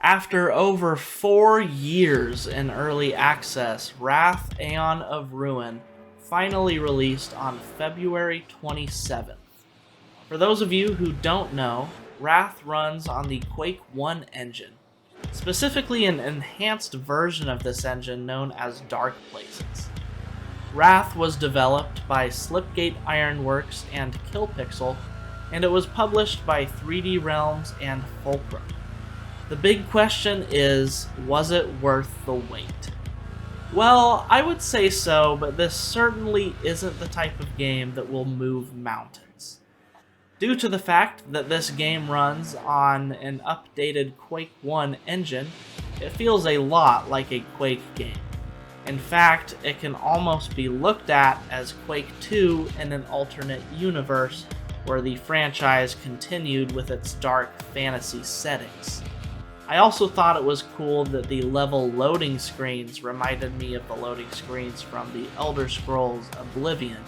After over 4 years in early access, Wrath Aeon of Ruin finally released on February 27th. For those of you who don't know, Wrath runs on the Quake 1 engine, specifically an enhanced version of this engine known as Dark Places. Wrath was developed by Slipgate Ironworks and Killpixel, and it was published by 3D Realms and Fulcrum. The big question is, was it worth the wait? Well, I would say so, but this certainly isn't the type of game that will move mountains. Due to the fact that this game runs on an updated Quake 1 engine, it feels a lot like a Quake game. In fact, it can almost be looked at as Quake 2 in an alternate universe where the franchise continued with its dark fantasy settings. I also thought it was cool that the level loading screens reminded me of the loading screens from the Elder Scrolls Oblivion,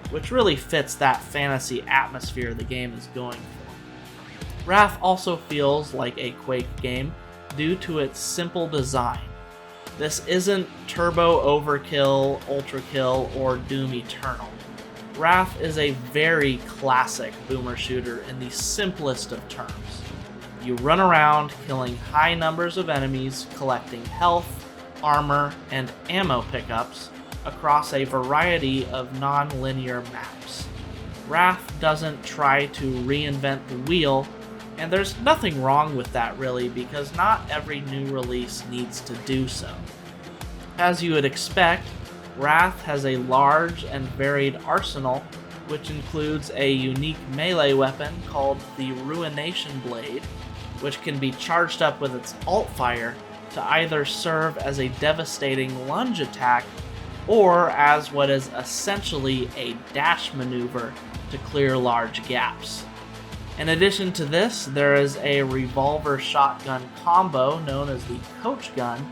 which really fits that fantasy atmosphere the game is going for. Wrath also feels like a Quake game due to its simple design. This isn't Turbo Overkill, Ultrakill, or Doom Eternal. Wrath is a very classic boomer shooter in the simplest of terms. You run around killing high numbers of enemies, collecting health, armor, and ammo pickups across a variety of non-linear maps. Wrath doesn't try to reinvent the wheel, and there's nothing wrong with that really, because not every new release needs to do so. As you would expect, Wrath has a large and varied arsenal, which includes a unique melee weapon called the Ruination Blade, which can be charged up with its alt-fire to either serve as a devastating lunge attack or as what is essentially a dash maneuver to clear large gaps. In addition to this, there is a revolver shotgun combo known as the Coach Gun,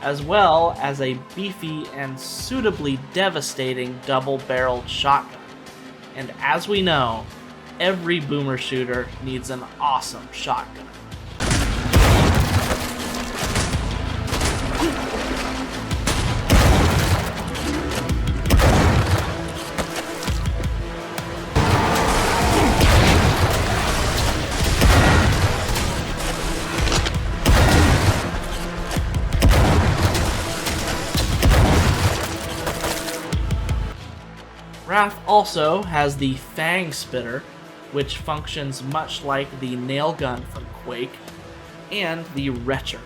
as well as a beefy and suitably devastating double-barreled shotgun. And as we know, every boomer shooter needs an awesome shotgun. Wrath also has the Fang Spitter, which functions much like the nail gun from Quake, and the Retcher,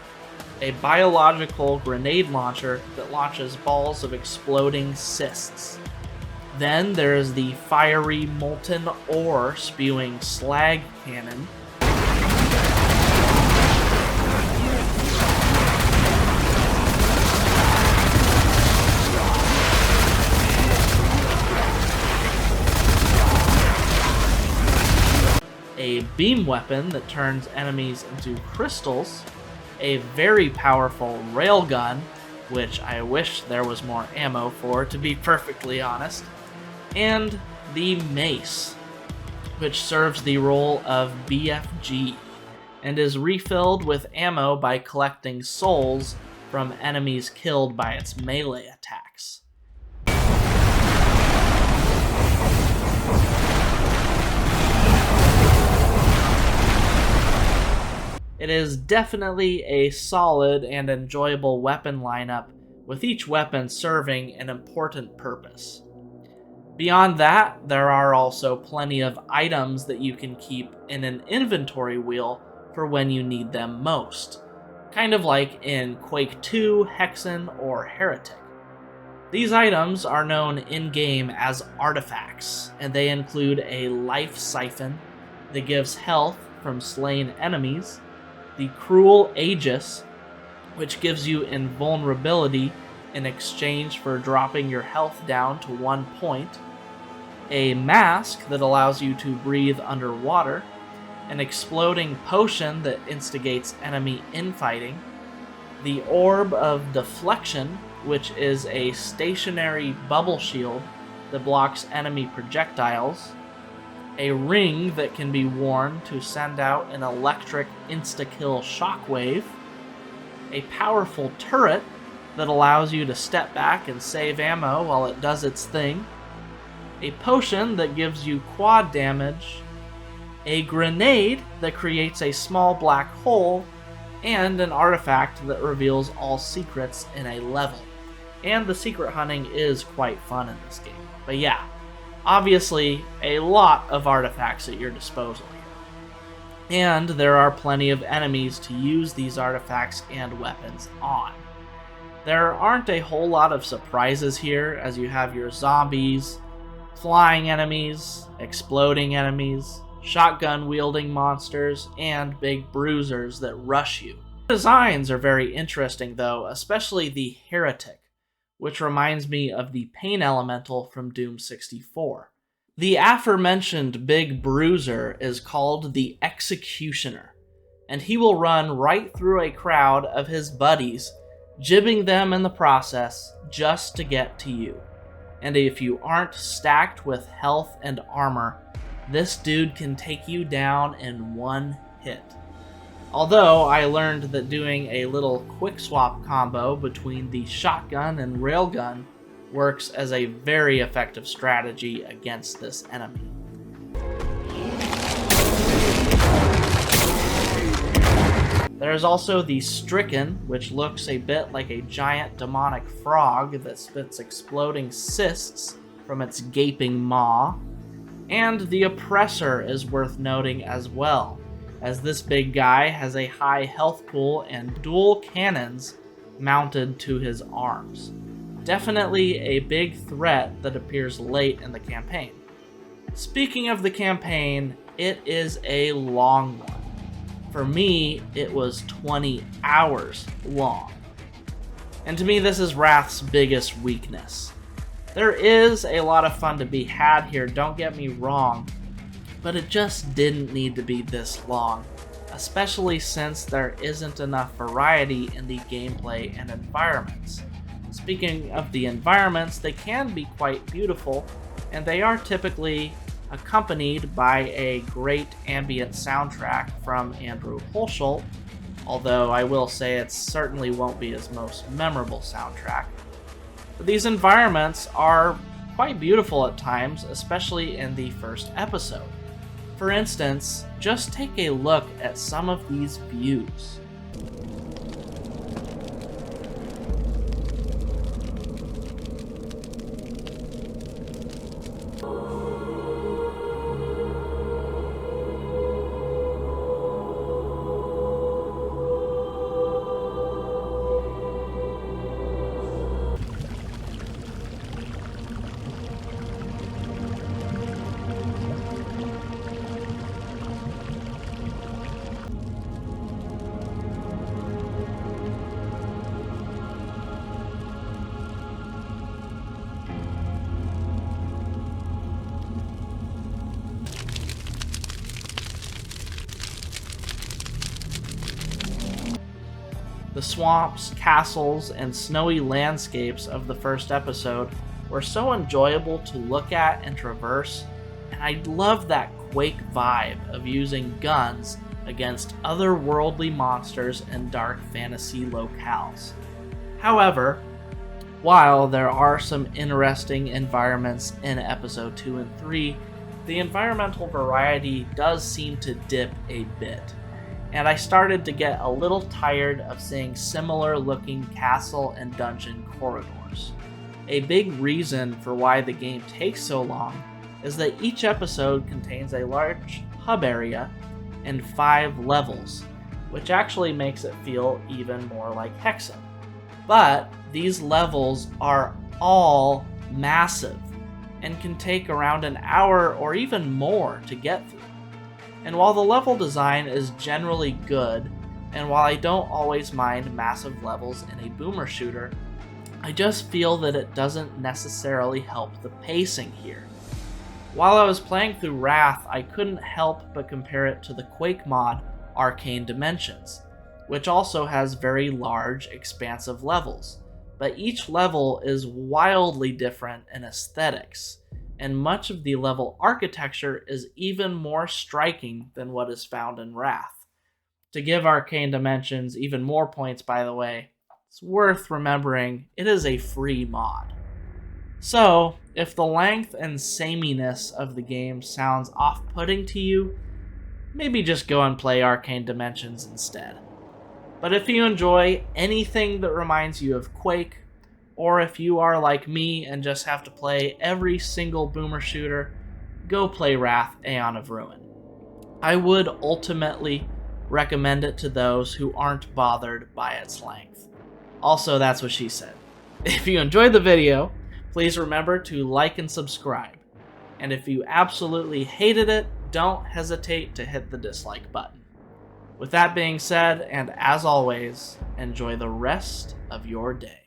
a biological grenade launcher that launches balls of exploding cysts. Then there is the fiery molten ore spewing slag cannon, a beam weapon that turns enemies into crystals, a very powerful railgun, which I wish there was more ammo for, to be perfectly honest, and the mace, which serves the role of BFG, and is refilled with ammo by collecting souls from enemies killed by its melee attacks. It is definitely a solid and enjoyable weapon lineup, with each weapon serving an important purpose. Beyond that, there are also plenty of items that you can keep in an inventory wheel for when you need them most, kind of like in Quake 2, Hexen, or Heretic. These items are known in-game as artifacts, and they include a life siphon that gives health from slain enemies, the Cruel Aegis, which gives you invulnerability in exchange for dropping your health down to 1 point, a mask that allows you to breathe underwater, an exploding potion that instigates enemy infighting, the Orb of Deflection, which is a stationary bubble shield that blocks enemy projectiles, a ring that can be worn to send out an electric insta-kill shockwave, a powerful turret that allows you to step back and save ammo while it does its thing, a potion that gives you quad damage, a grenade that creates a small black hole, and an artifact that reveals all secrets in a level. And the secret hunting is quite fun in this game. But yeah, obviously a lot of artifacts at your disposal here. And there are plenty of enemies to use these artifacts and weapons on. There aren't a whole lot of surprises here, as you have your zombies, flying enemies, exploding enemies, shotgun-wielding monsters, and big bruisers that rush you. The designs are very interesting though, especially the Heretic, which reminds me of the Pain Elemental from Doom 64. The aforementioned big bruiser is called the Executioner, and he will run right through a crowd of his buddies, jibbing them in the process just to get to you. And if you aren't stacked with health and armor, this dude can take you down in one hit. Although I learned that doing a little quick swap combo between the shotgun and railgun works as a very effective strategy against this enemy. There is also the Stricken, which looks a bit like a giant demonic frog that spits exploding cysts from its gaping maw. And the Oppressor is worth noting as well, as this big guy has a high health pool and dual cannons mounted to his arms. Definitely a big threat that appears late in the campaign. Speaking of the campaign, it is a long one. For me, it was 20 hours long. And to me, this is Wrath's biggest weakness. There is a lot of fun to be had here, don't get me wrong, but it just didn't need to be this long, especially since there isn't enough variety in the gameplay and environments. Speaking of the environments, they can be quite beautiful, and they are typically accompanied by a great ambient soundtrack from Andrew Hulshult, although I will say it certainly won't be his most memorable soundtrack. But these environments are quite beautiful at times, especially in the first episode. For instance, just take a look at some of these views. The swamps, castles, and snowy landscapes of the first episode were so enjoyable to look at and traverse, and I loved that Quake vibe of using guns against otherworldly monsters in dark fantasy locales. However, while there are some interesting environments in episode 2 and 3, the environmental variety does seem to dip a bit, and I started to get a little tired of seeing similar looking castle and dungeon corridors. A big reason for why the game takes so long is that each episode contains a large hub area and 5 levels, which actually makes it feel even more like Hexen. But these levels are all massive and can take around an hour or even more to get through. And while the level design is generally good, and while I don't always mind massive levels in a boomer shooter, I just feel that it doesn't necessarily help the pacing here. While I was playing through Wrath, I couldn't help but compare it to the Quake mod Arcane Dimensions, which also has very large, expansive levels, but each level is wildly different in aesthetics, and much of the level architecture is even more striking than what is found in Wrath. To give Arcane Dimensions even more points, by the way, it's worth remembering it is a free mod. So, if the length and sameness of the game sounds off-putting to you, maybe just go and play Arcane Dimensions instead. But if you enjoy anything that reminds you of Quake, or if you are like me and just have to play every single boomer shooter, go play Wrath Aeon of Ruin. I would ultimately recommend it to those who aren't bothered by its length. Also, that's what she said. If you enjoyed the video, please remember to like and subscribe. And if you absolutely hated it, don't hesitate to hit the dislike button. With that being said, and as always, enjoy the rest of your day.